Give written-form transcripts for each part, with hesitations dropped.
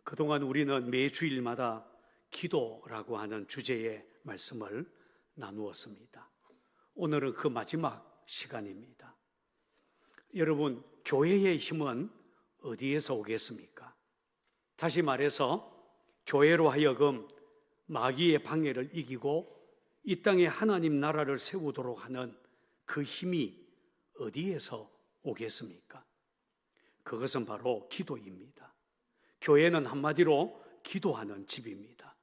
그동안 우리는 매 주일마다 기도라고 하는 주제의 말씀을 나누었습니다. 오늘은 그 마지막 시간입니다. 여러분, 교회의 힘은 어디에서 오겠습니까? 다시 말해서 교회로 하여금 마귀의 방해를 이기고 이 땅에 하나님 나라를 세우도록 하는 그 힘이 어디에서 오겠습니까? 그것은 바로 기도입니다. 교회는 한마디로 기도하는 집입니다.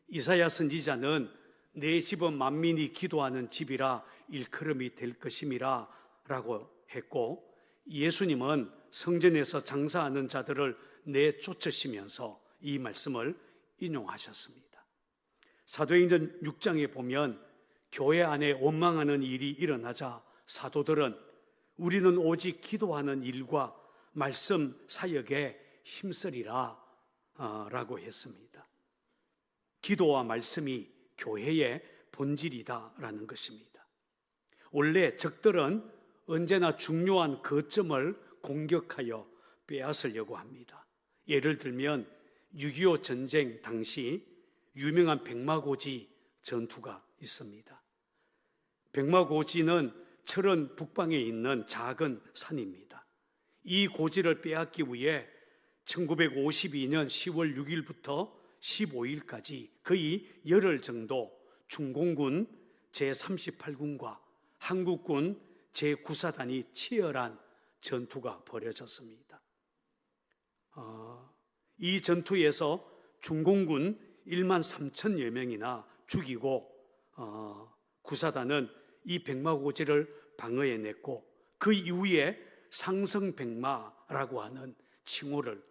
이사야 선지자는 내 집은 만민이 기도하는 집이라 일컬음이 될 것임이라 라고 했고, 예수님은 성전에서 장사하는 자들을 내쫓으시면서 이 말씀을 인용하셨습니다. 사도행전 6장에 보면 교회 안에 원망하는 일이 일어나자 사도들은 우리는 오직 기도하는 일과 말씀 사역에 힘쓰리라 라고 했습니다. 기도와 말씀이 교회의 본질이다라는 것입니다. 원래 적들은 언제나 중요한 거점을 공격하여 빼앗으려고 합니다. 예를 들면 6.25 전쟁 당시 유명한 백마고지 전투가 있습니다. 백마고지는 철원 북방에 있는 작은 산입니다. 이 고지를 빼앗기 위해 1952년 10월 6일부터 15일까지 거의 열흘 정도 중공군 제38군과 한국군 제9사단이 치열한 전투가 벌어졌습니다. 이 전투에서 중공군 1만 3천여 명이나 죽이고 9사단은 이 백마고지를 방어해냈고 그 이후에 상성백마라고 하는 칭호를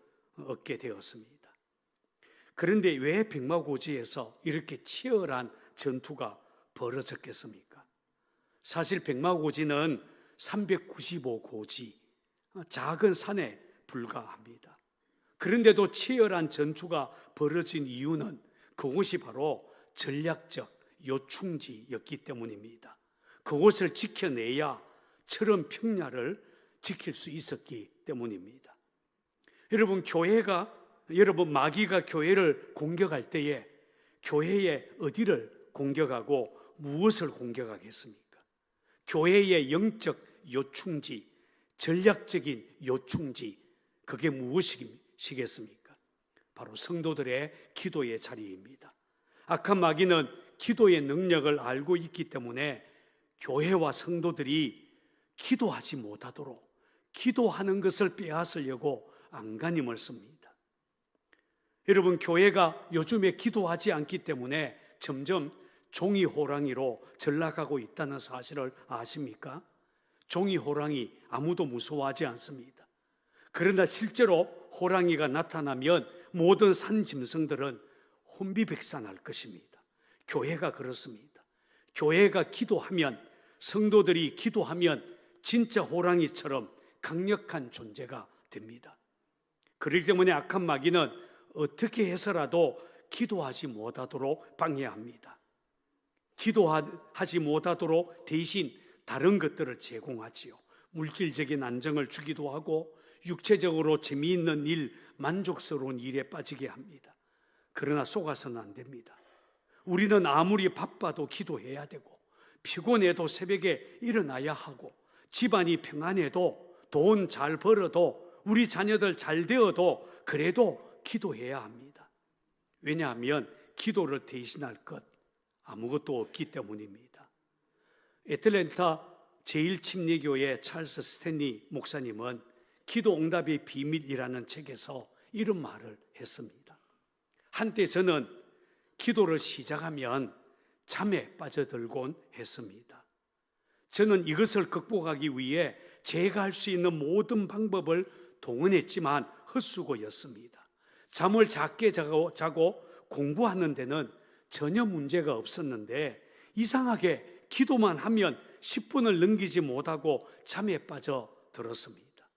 얻게 되었습니다. 그런데 왜 백마고지에서 이렇게 치열한 전투가 벌어졌겠습니까? 사실 백마고지는 395고지, 작은 산에 불과합니다. 그런데도 치열한 전투가 벌어진 이유는 그곳이 바로 전략적 요충지였기 때문입니다. 그곳을 지켜내야 철원 평야를 지킬 수 있었기 때문입니다. 여러분 마귀가 교회를 공격할 때에 교회의 어디를 공격하고 무엇을 공격하겠습니까? 교회의 영적 요충지, 전략적인 요충지, 그게 무엇이겠습니까? 바로 성도들의 기도의 자리입니다. 악한 마귀는 기도의 능력을 알고 있기 때문에 교회와 성도들이 기도하지 못하도록 기도하는 것을 빼앗으려고 안간힘을 씁니다. 여러분, 교회가 요즘에 기도하지 않기 때문에 점점 종이 호랑이로 전락하고 있다는 사실을 아십니까? 종이 호랑이 아무도 무서워하지 않습니다. 그러나 실제로 호랑이가 나타나면 모든 산 짐승들은 혼비백산할 것입니다. 교회가 그렇습니다. 교회가 기도하면, 성도들이 기도하면 진짜 호랑이처럼 강력한 존재가 됩니다. 그렇기 때문에 악한 마귀는 어떻게 해서라도 기도하지 못하도록 방해합니다. 기도하지 못하도록 대신 다른 것들을 제공하지요. 물질적인 안정을 주기도 하고 육체적으로 재미있는 일, 만족스러운 일에 빠지게 합니다. 그러나 속아서는 안 됩니다. 우리는 아무리 바빠도 기도해야 되고, 피곤해도 새벽에 일어나야 하고, 집안이 평안해도, 돈 잘 벌어도, 우리 자녀들 잘 되어도 그래도 기도해야 합니다. 왜냐하면 기도를 대신할 것 아무것도 없기 때문입니다. 애틀랜타 제1침례교회 찰스 스탠리 목사님은 기도 응답의 비밀이라는 책에서 이런 말을 했습니다. 한때 저는 기도를 시작하면 잠에 빠져들곤 했습니다. 저는 이것을 극복하기 위해 제가 할 수 있는 모든 방법을 동원했지만 헛수고였습니다. 잠을 작게 자고 공부하는 데는 전혀 문제가 없었는데 이상하게 기도만 하면 10분을 넘기지 못하고 잠에 빠져들었습니다.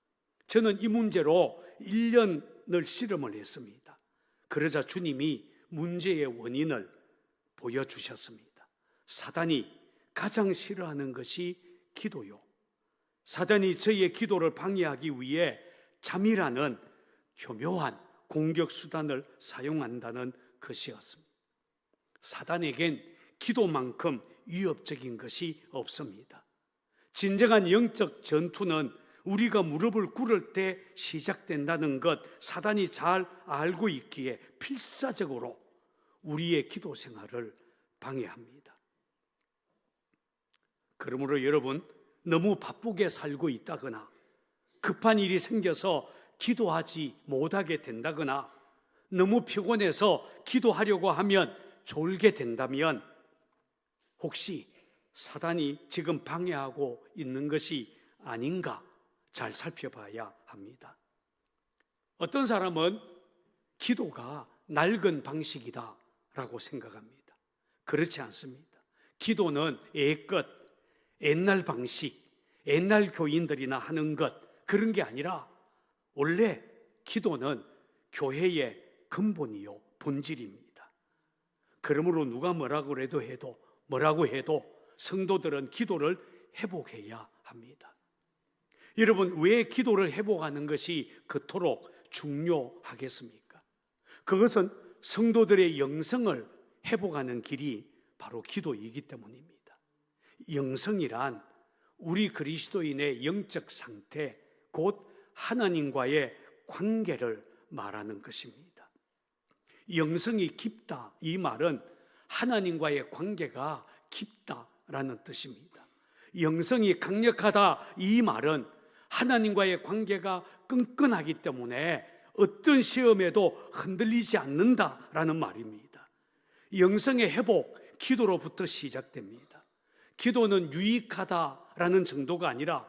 저는 이 문제로 1년을 실험을 했습니다. 그러자 주님이 문제의 원인을 보여주셨습니다. 사단이 가장 싫어하는 것이 기도요. 사단이 저희의 기도를 방해하기 위해 잠이라는 교묘한 공격 수단을 사용한다는 것이었습니다. 사단에겐 기도만큼 위협적인 것이 없습니다. 진정한 영적 전투는 우리가 무릎을 꿇을 때 시작된다는 것 사단이 잘 알고 있기에 필사적으로 우리의 기도 생활을 방해합니다. 그러므로 여러분, 너무 바쁘게 살고 있다거나 급한 일이 생겨서 기도하지 못하게 된다거나 너무 피곤해서 기도하려고 하면 졸게 된다면 혹시 사단이 지금 방해하고 있는 것이 아닌가 잘 살펴봐야 합니다. 어떤 사람은 기도가 낡은 방식이다 라고 생각합니다. 그렇지 않습니다. 기도는 옛것, 옛날 방식, 옛날 교인들이나 하는 것, 그런 게 아니라 원래 기도는 교회의 근본이요 본질입니다. 그러므로 누가 뭐라고 해도 성도들은 기도를 회복해야 합니다. 여러분, 왜 기도를 회복하는 것이 그토록 중요하겠습니까? 그것은 성도들의 영성을 회복하는 길이 바로 기도이기 때문입니다. 영성이란 우리 그리스도인의 영적 상태, 곧 하나님과의 관계를 말하는 것입니다. 영성이 깊다, 이 말은 하나님과의 관계가 깊다라는 뜻입니다. 영성이 강력하다, 이 말은 하나님과의 관계가 끈끈하기 때문에 어떤 시험에도 흔들리지 않는다라는 말입니다. 영성의 회복, 기도로부터 시작됩니다. 기도는 유익하다라는 정도가 아니라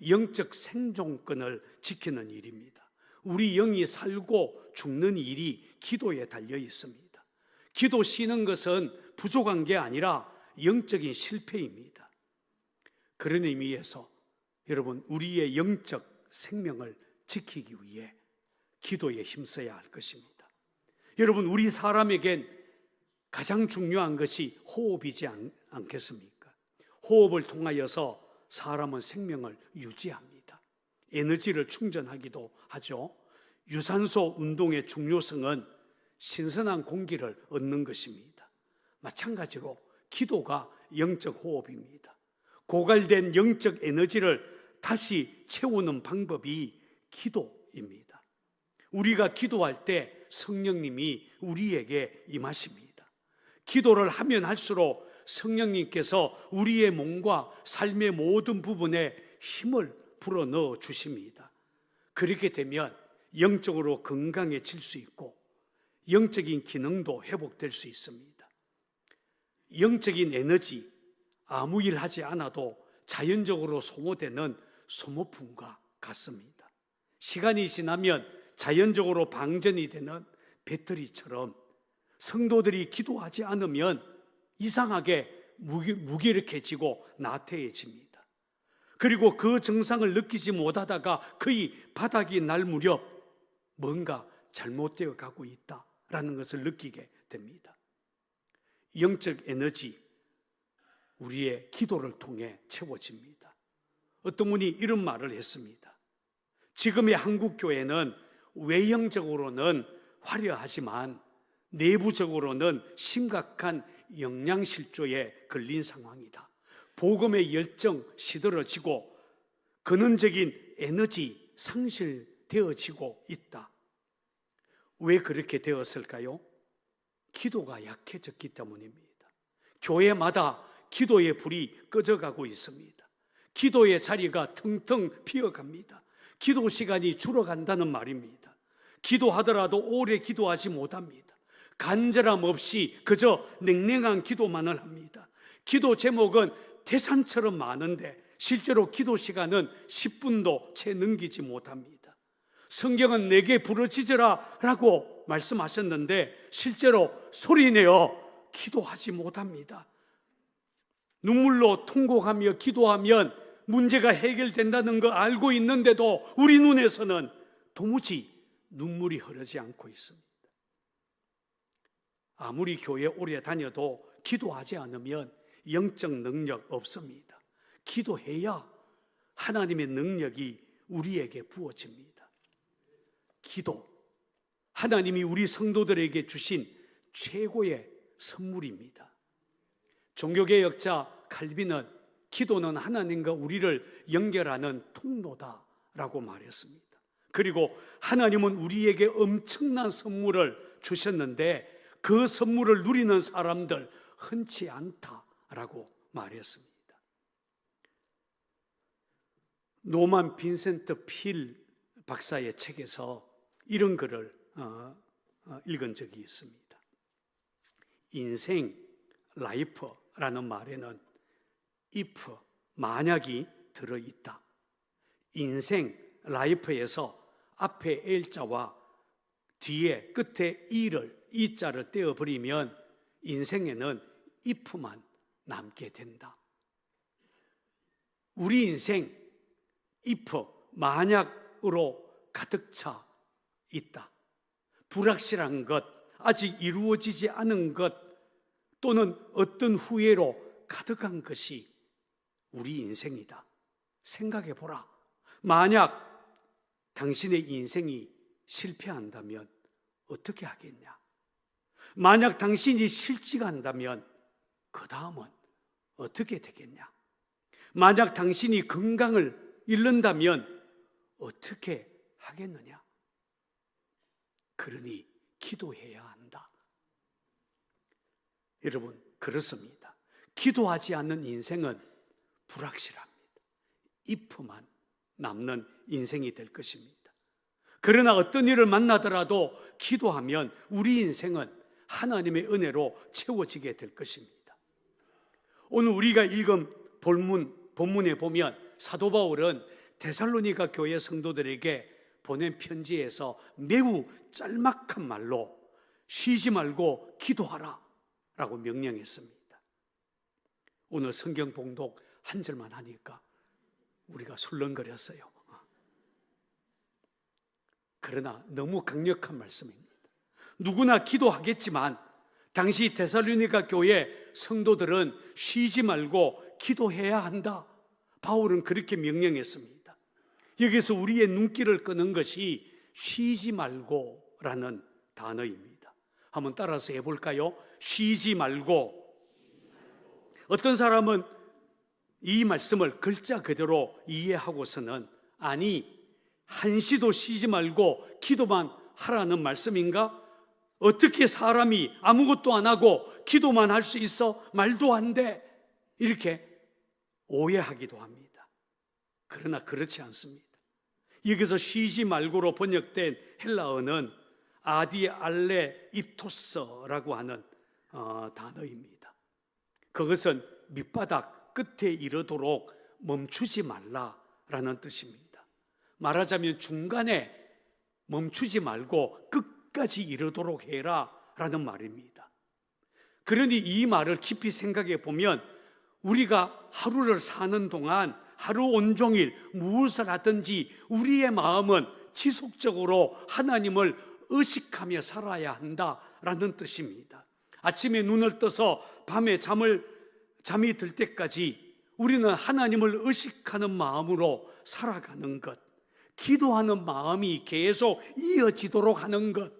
영적 생존권을 지키는 일입니다. 우리 영이 살고 죽는 일이 기도에 달려 있습니다. 기도 쉬는 것은 부족한 게 아니라 영적인 실패입니다. 그런 의미에서 여러분, 우리의 영적 생명을 지키기 위해 기도에 힘써야 할 것입니다. 여러분, 우리 사람에겐 가장 중요한 것이 호흡이지 않겠습니까? 호흡을 통하여서 사람은 생명을 유지합니다. 에너지를 충전하기도 하죠. 유산소 운동의 중요성은 신선한 공기를 얻는 것입니다. 마찬가지로 기도가 영적 호흡입니다. 고갈된 영적 에너지를 다시 채우는 방법이 기도입니다. 우리가 기도할 때 성령님이 우리에게 임하십니다. 기도를 하면 할수록 성령님께서 우리의 몸과 삶의 모든 부분에 힘을 불어넣어 주십니다. 그렇게 되면 영적으로 건강해질 수 있고 영적인 기능도 회복될 수 있습니다. 영적인 에너지, 아무 일 하지 않아도 자연적으로 소모되는 소모품과 같습니다. 시간이 지나면 자연적으로 방전이 되는 배터리처럼 성도들이 기도하지 않으면 이상하게 무기력해지고 나태해집니다. 그리고 그 증상을 느끼지 못하다가 거의 바닥이 날 무렵 뭔가 잘못되어 가고 있다라는 것을 느끼게 됩니다. 영적 에너지, 우리의 기도를 통해 채워집니다. 어떤 분이 이런 말을 했습니다. 지금의 한국 교회는 외형적으로는 화려하지만 내부적으로는 심각한 영양실조에 걸린 상황이다. 복음의 열정 시들어지고 근원적인 에너지 상실되어지고 있다. 왜 그렇게 되었을까요? 기도가 약해졌기 때문입니다. 교회마다 기도의 불이 꺼져가고 있습니다. 기도의 자리가 텅텅 비어갑니다. 기도 시간이 줄어간다는 말입니다. 기도하더라도 오래 기도하지 못합니다. 간절함 없이 그저 냉랭한 기도만을 합니다. 기도 제목은 태산처럼 많은데 실제로 기도 시간은 10분도 채 넘기지 못합니다. 성경은 내게 부르짖으라 라고 말씀하셨는데 실제로 소리내어 기도하지 못합니다. 눈물로 통곡하며 기도하면 문제가 해결된다는 거 알고 있는데도 우리 눈에서는 도무지 눈물이 흐르지 않고 있습니다. 아무리 교회 오래 다녀도 기도하지 않으면 영적 능력 없습니다. 기도해야 하나님의 능력이 우리에게 부어집니다. 기도, 하나님이 우리 성도들에게 주신 최고의 선물입니다. 종교개혁자 칼빈은 기도는 하나님과 우리를 연결하는 통로다라고 말했습니다. 그리고 하나님은 우리에게 엄청난 선물을 주셨는데 그 선물을 누리는 사람들 흔치 않다라고 말했습니다. 노만 빈센트 필 박사의 책에서 이런 글을 읽은 적이 있습니다. 인생, 라이프라는 말에는 if, 만약이 들어있다. 인생, 라이프에서 앞에 L자와 뒤에 끝에 E자를 떼어버리면 인생에는 if만 남게 된다. 우리 인생 if, 만약으로 가득 차 있다. 불확실한 것, 아직 이루어지지 않은 것 또는 어떤 후회로 가득한 것이 우리 인생이다. 생각해 보라. 만약 당신의 인생이 실패한다면 어떻게 하겠냐? 만약 당신이 실직한다면 그 다음은 어떻게 되겠냐? 만약 당신이 건강을 잃는다면 어떻게 하겠느냐? 그러니 기도해야 한다. 여러분, 그렇습니다. 기도하지 않는 인생은 불확실합니다. if만 남는 인생이 될 것입니다. 그러나 어떤 일을 만나더라도 기도하면 우리 인생은 하나님의 은혜로 채워지게 될 것입니다. 오늘 우리가 읽은 본문에 보면 사도 바울은 데살로니가 교회 성도들에게 보낸 편지에서 매우 짤막한 말로 쉬지 말고 기도하라 라고 명령했습니다. 오늘 성경 봉독 한 절만 하니까 우리가 술렁거렸어요. 그러나 너무 강력한 말씀입니다. 누구나 기도하겠지만 당시 데살로니가 교회 성도들은 쉬지 말고 기도해야 한다. 바울은 그렇게 명령했습니다. 여기서 우리의 눈길을 끄는 것이 쉬지 말고라는 단어입니다. 한번 따라서 해볼까요? 쉬지 말고. 어떤 사람은 이 말씀을 글자 그대로 이해하고서는 아니, 한시도 쉬지 말고 기도만 하라는 말씀인가? 어떻게 사람이 아무것도 안 하고 기도만 할 수 있어? 말도 안 돼. 이렇게 오해하기도 합니다. 그러나 그렇지 않습니다. 여기서 쉬지 말고로 번역된 헬라어는 아디알레 입토스라고 하는 단어입니다. 그것은 밑바닥 끝에 이르도록 멈추지 말라라는 뜻입니다. 말하자면 중간에 멈추지 말고 끝까지 이르도록 해라 라는 말입니다. 그러니 이 말을 깊이 생각해 보면 우리가 하루를 사는 동안 하루 온종일 무엇을 하든지 우리의 마음은 지속적으로 하나님을 의식하며 살아야 한다라는 뜻입니다. 아침에 눈을 떠서 밤에 잠이 들 때까지 우리는 하나님을 의식하는 마음으로 살아가는 것, 기도하는 마음이 계속 이어지도록 하는 것,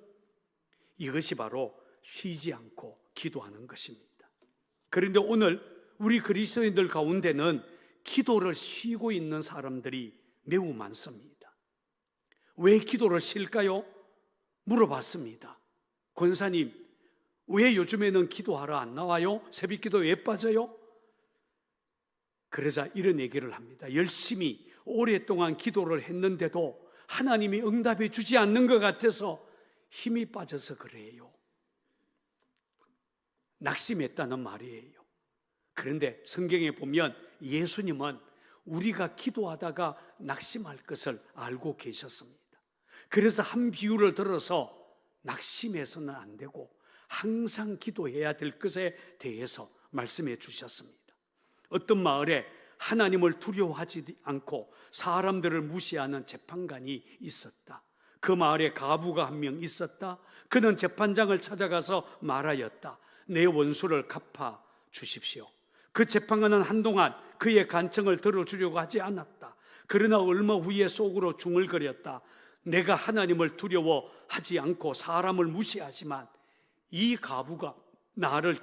이것이 바로 쉬지 않고 기도하는 것입니다. 그런데 오늘 우리 그리스도인들 가운데는 기도를 쉬고 있는 사람들이 매우 많습니다. 왜 기도를 쉴까요? 물어봤습니다. 권사님, 왜 요즘에는 기도하러 안 나와요? 새벽기도 왜 빠져요? 그러자 이런 얘기를 합니다. 열심히 오랫동안 기도를 했는데도 하나님이 응답해 주지 않는 것 같아서 힘이 빠져서 그래요. 낙심했다는 말이에요. 그런데 성경에 보면 예수님은 우리가 기도하다가 낙심할 것을 알고 계셨습니다. 그래서 한 비유를 들어서 낙심해서는 안 되고 항상 기도해야 될 것에 대해서 말씀해 주셨습니다. 어떤 마을에 하나님을 두려워하지 않고 사람들을 무시하는 재판관이 있었다. 그 마을에 가부가 한 명 있었다. 그는 재판장을 찾아가서 말하였다. 내 원수를 갚아 주십시오. 그 재판관은 한동안 그의 간청을 들어주려고 하지 않았다. 그러나 얼마 후에 속으로 중얼거렸다. 내가 하나님을 두려워하지 않고 사람을 무시하지만 이 과부가 나를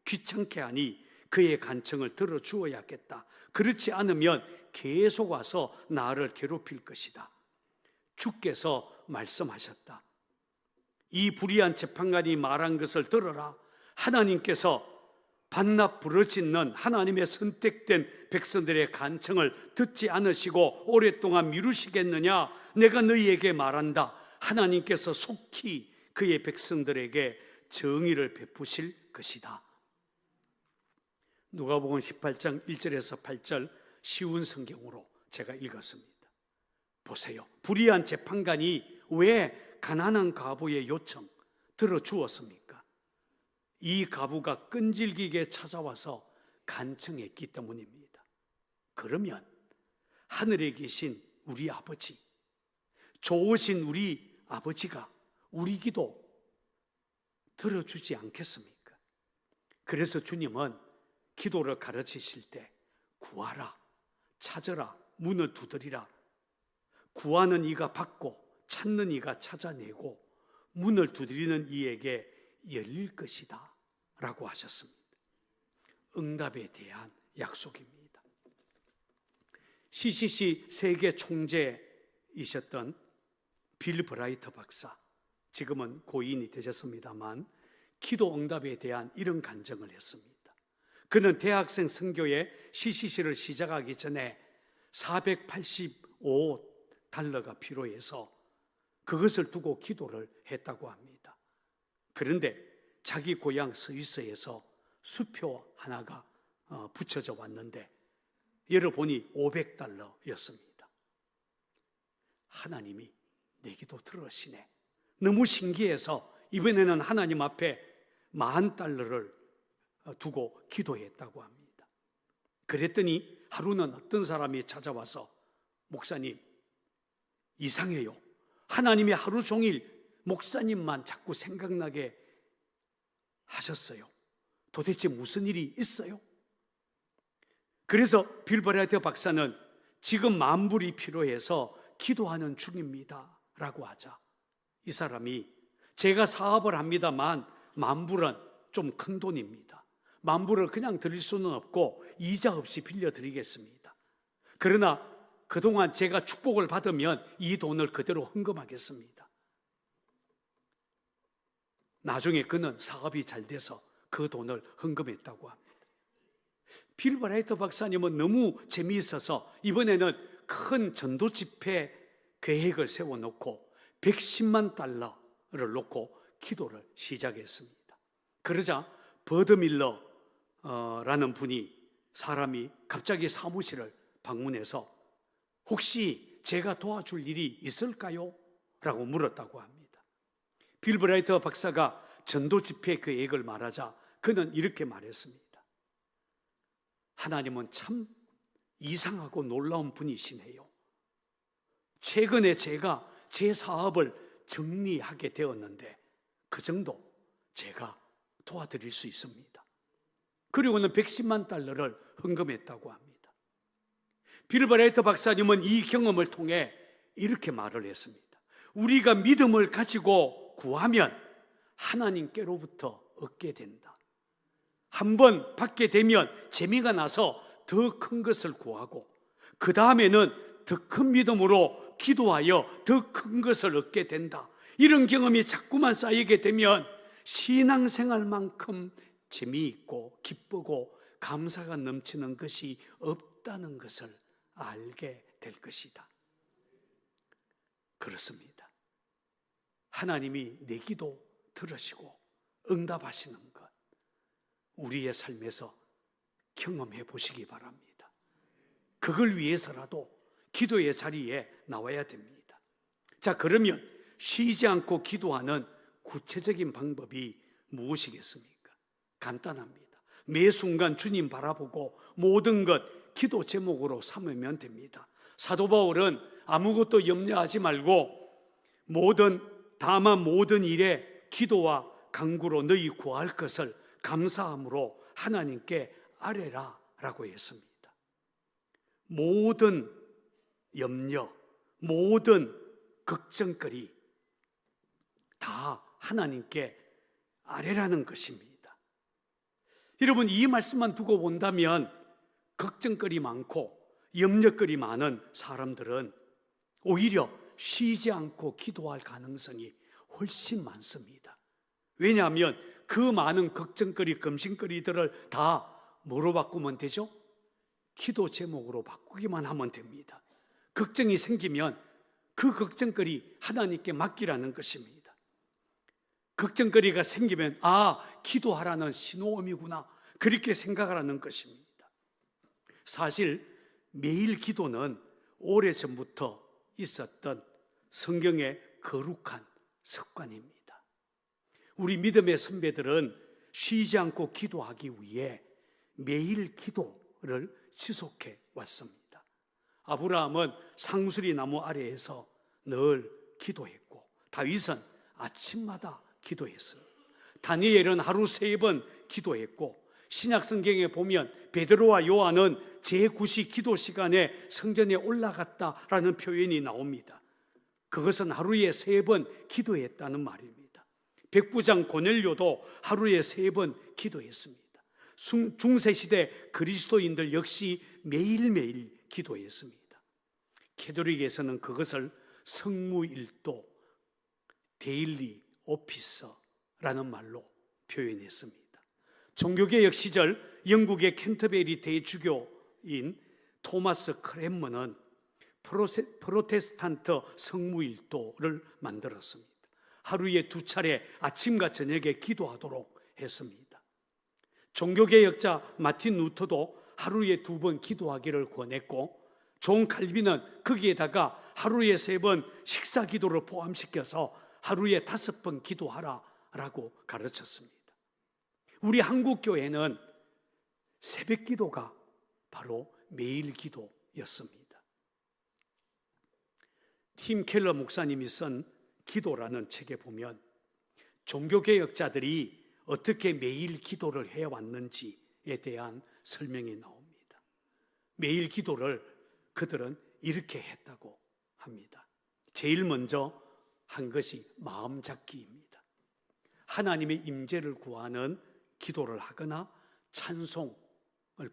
귀찮게 하니 그의 간청을 들어주어야겠다. 그렇지 않으면 계속 와서 나를 괴롭힐 것이다. 주께서 말씀하셨다. 이 불의한 재판관이 말한 것을 들어라. 하나님께서 반납 부르짖는 하나님의 선택된 백성들의 간청을 듣지 않으시고 오랫동안 미루시겠느냐? 내가 너희에게 말한다. 하나님께서 속히 그의 백성들에게 정의를 베푸실 것이다. 누가복음 18장 1절에서 8절 쉬운 성경으로 제가 읽었습니다. 보세요. 불의한 재판관이 왜 가난한 과부의 요청 들어주었습니까? 이 과부가 끈질기게 찾아와서 간청했기 때문입니다. 그러면 하늘에 계신 우리 아버지, 좋으신 우리 아버지가 우리 기도 들어주지 않겠습니까? 그래서 주님은 기도를 가르치실 때 구하라, 찾으라, 문을 두드리라. 구하는 이가 받고 찾는 이가 찾아내고 문을 두드리는 이에게 열릴 것이다 라고 하셨습니다. 응답에 대한 약속입니다. CCC 세계 총재이셨던 빌 브라이트 박사, 지금은 고인이 되셨습니다만 기도 응답에 대한 이런 간증을 했습니다. 그는 대학생 선교에 CCC를 시작하기 전에 485달러가 필요해서 그것을 두고 기도를 했다고 합니다. 그런데 자기 고향 스위스에서 수표 하나가 붙여져 왔는데 열어보니 500달러였습니다. 하나님이 내 기도 들으시네. 너무 신기해서 이번에는 하나님 앞에 10,000달러를 두고 기도했다고 합니다. 그랬더니 하루는 어떤 사람이 찾아와서 목사님, 이상해요. 하나님이 하루 종일 목사님만 자꾸 생각나게 하셨어요. 도대체 무슨 일이 있어요? 그래서 빌 브라이트 박사는 지금 만불이 필요해서 기도하는 중입니다 라고 하자 이 사람이 제가 사업을 합니다만 만불은 좀 큰 돈입니다. 만불을 그냥 드릴 수는 없고 이자 없이 빌려드리겠습니다. 그러나 그동안 제가 축복을 받으면 이 돈을 그대로 헌금하겠습니다. 나중에 그는 사업이 잘 돼서 그 돈을 헌금했다고 합니다. 빌 브라이트 박사님은 너무 재미있어서 이번에는 큰 전도 집회 계획을 세워놓고 110만 달러를 놓고 기도를 시작했습니다. 그러자 버드 밀러라는 사람이 갑자기 사무실을 방문해서 혹시 제가 도와줄 일이 있을까요? 라고 물었다고 합니다. 빌 브라이트 박사가 전도 집회 계획을 말하자 그는 이렇게 말했습니다. 하나님은 참 이상하고 놀라운 분이시네요. 최근에 제가 제 사업을 정리하게 되었는데 그 정도 제가 도와드릴 수 있습니다. 그리고는 110만 달러를 헌금했다고 합니다. 빌 브라이트 박사님은 이 경험을 통해 이렇게 말을 했습니다. 우리가 믿음을 가지고 구하면 하나님께로부터 얻게 된다. 한번 받게 되면 재미가 나서 더 큰 것을 구하고 그 다음에는 더 큰 믿음으로 기도하여 더 큰 것을 얻게 된다. 이런 경험이 자꾸만 쌓이게 되면 신앙생활만큼 재미있고 기쁘고 감사가 넘치는 것이 없다는 것을 알게 될 것이다. 그렇습니다. 하나님이 내 기도 들으시고 응답하시는 것 우리의 삶에서 경험해 보시기 바랍니다. 그걸 위해서라도 기도의 자리에 나와야 됩니다. 자, 그러면 쉬지 않고 기도하는 구체적인 방법이 무엇이겠습니까? 간단합니다. 매 순간 주님 바라보고 모든 것 기도 제목으로 삼으면 됩니다. 사도 바울은 아무것도 염려하지 말고 다만 모든 일에 기도와 간구로 너희 구할 것을 감사함으로 하나님께 아뢰라 라고 했습니다. 모든 염려, 모든 걱정거리 다 하나님께 아뢰라는 것입니다. 여러분, 이 말씀만 두고 본다면 걱정거리 많고 염려거리 많은 사람들은 오히려 쉬지 않고 기도할 가능성이 훨씬 많습니다. 왜냐하면 그 많은 걱정거리, 검심거리들을 다 뭐로 바꾸면 되죠? 기도 제목으로 바꾸기만 하면 됩니다. 걱정이 생기면 그 걱정거리 하나님께 맡기라는 것입니다. 걱정거리가 생기면 기도하라는 신호음이구나, 그렇게 생각하라는 것입니다. 사실 매일 기도는 오래전부터 있었던 성경의 거룩한 습관입니다. 우리 믿음의 선배들은 쉬지 않고 기도하기 위해 매일 기도를 지속해 왔습니다. 아브라함은 상수리 나무 아래에서 늘 기도했고, 다윗은 아침마다 기도했습니다. 다니엘은 하루 3번 기도했고, 신약 성경에 보면 베드로와 요한은 제9시 기도 시간에 성전에 올라갔다라는 표현이 나옵니다. 그것은 하루에 3번 기도했다는 말입니다. 백부장 고넬료도 하루에 3번 기도했습니다. 중세시대 그리스도인들 역시 매일매일 기도했습니다. 캐톨릭에서는 그것을 성무일도, 데일리 오피서라는 말로 표현했습니다. 종교개혁 시절 영국의 캔터베리 대주교인 토마스 크랜머는 프로테스탄트 성무일도를 만들었습니다. 하루에 2차례 아침과 저녁에 기도하도록 했습니다. 종교개혁자 마틴 루터도 하루에 2번 기도하기를 권했고, 존 칼빈은 거기에다가 하루에 3번 식사 기도를 포함시켜서 하루에 5번 기도하라라고 가르쳤습니다. 우리 한국 교회는 새벽 기도가 바로 매일 기도였습니다. 팀 켈러 목사님이 쓴 기도라는 책에 보면 종교개혁자들이 어떻게 매일 기도를 해왔는지에 대한 설명이 나옵니다. 매일 기도를 그들은 이렇게 했다고 합니다. 제일 먼저 한 것이 마음 잡기입니다. 하나님의 임재를 구하는 기도를 하거나 찬송을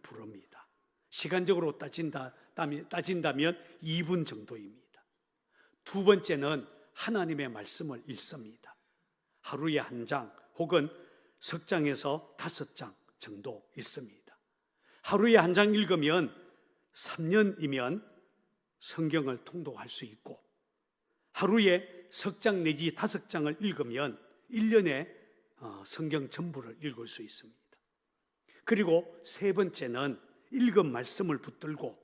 부릅니다. 시간적으로 따진다면 2분 정도입니다. 2번째는 하나님의 말씀을 읽습니다. 하루에 1장 혹은 석 장에서 5장 정도 읽습니다. 하루에 1장 읽으면 3년이면 성경을 통독할 수 있고, 하루에 석 장 내지 5장을 읽으면 1년에 성경 전부를 읽을 수 있습니다. 그리고 3번째는 읽은 말씀을 붙들고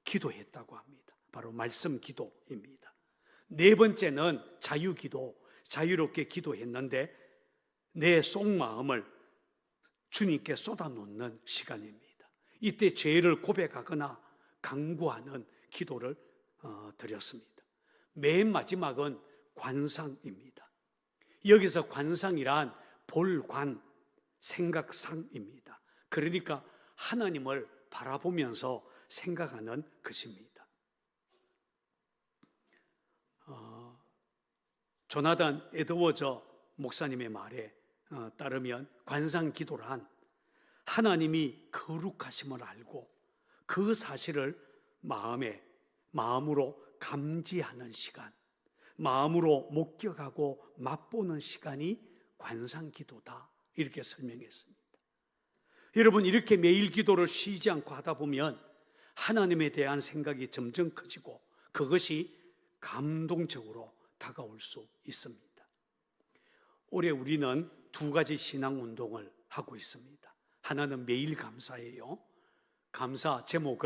기도했다고 합니다. 바로 말씀 기도입니다. 4번째는 자유기도, 자유롭게 기도했는데 내 속마음을 주님께 쏟아놓는 시간입니다. 이때 죄를 고백하거나 강구하는 기도를 드렸습니다. 맨 마지막은 관상입니다. 여기서 관상이란 볼관, 생각상입니다. 그러니까 하나님을 바라보면서 생각하는 것입니다. 조나단 에드워저 목사님의 말에 따르면 관상 기도란 하나님이 거룩하심을 알고 그 사실을 마음으로 감지하는 시간, 마음으로 목격하고 맛보는 시간이 관상 기도다, 이렇게 설명했습니다. 여러분, 이렇게 매일 기도를 쉬지 않고 하다 보면 하나님에 대한 생각이 점점 커지고 그것이 감동적으로 다가올 수 있습니다. 올해 우리는 2가지 신앙 운동을 하고 있습니다. 하나는 매일 감사예요. 감사 제목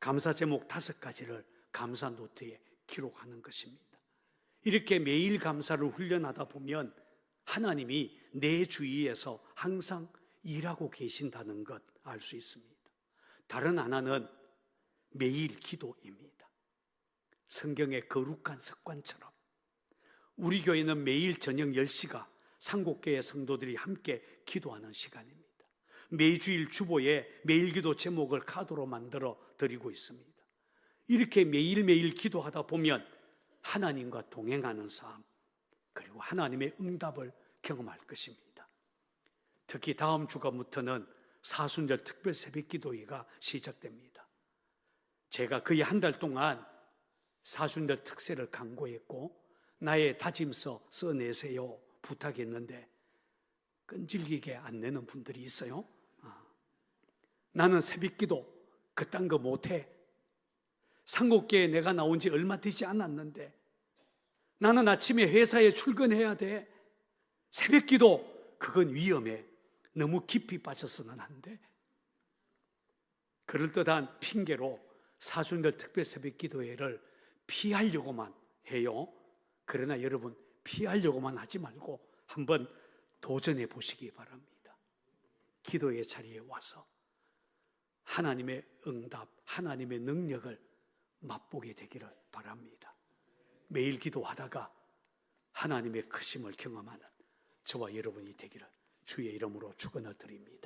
5가지를 감사 노트에 기록하는 것입니다. 이렇게 매일 감사를 훈련하다 보면 하나님이 내 주위에서 항상 일하고 계신다는 것 알 수 있습니다. 다른 하나는 매일 기도입니다. 성경의 거룩한 습관처럼 우리 교회는 매일 저녁 10시가 상곡교회 성도들이 함께 기도하는 시간입니다. 매주일 주보에 매일 기도 제목을 카드로 만들어 드리고 있습니다. 이렇게 매일매일 기도하다 보면 하나님과 동행하는 삶, 그리고 하나님의 응답을 경험할 것입니다. 특히 다음 주간부터는 사순절 특별 새벽 기도회가 시작됩니다. 제가 거의 한 달 동안 사순절 특세를 강구했고 나의 다짐서 써내세요 부탁했는데 끈질기게 안 내는 분들이 있어요. 나는 새벽기도 그딴 거 못해. 상곡교에 내가 나온 지 얼마 되지 않았는데 나는 아침에 회사에 출근해야 돼. 새벽기도 그건 위험해. 너무 깊이 빠져서는 안 돼. 그럴듯한 핑계로 사순절 특별 새벽기도회를 피하려고만 해요. 그러나 여러분, 피하려고만 하지 말고 한번 도전해 보시기 바랍니다. 기도의 자리에 와서 하나님의 응답, 하나님의 능력을 맛보게 되기를 바랍니다. 매일 기도하다가 하나님의 크심을 경험하는 저와 여러분이 되기를 주의 이름으로 축원을 드립니다.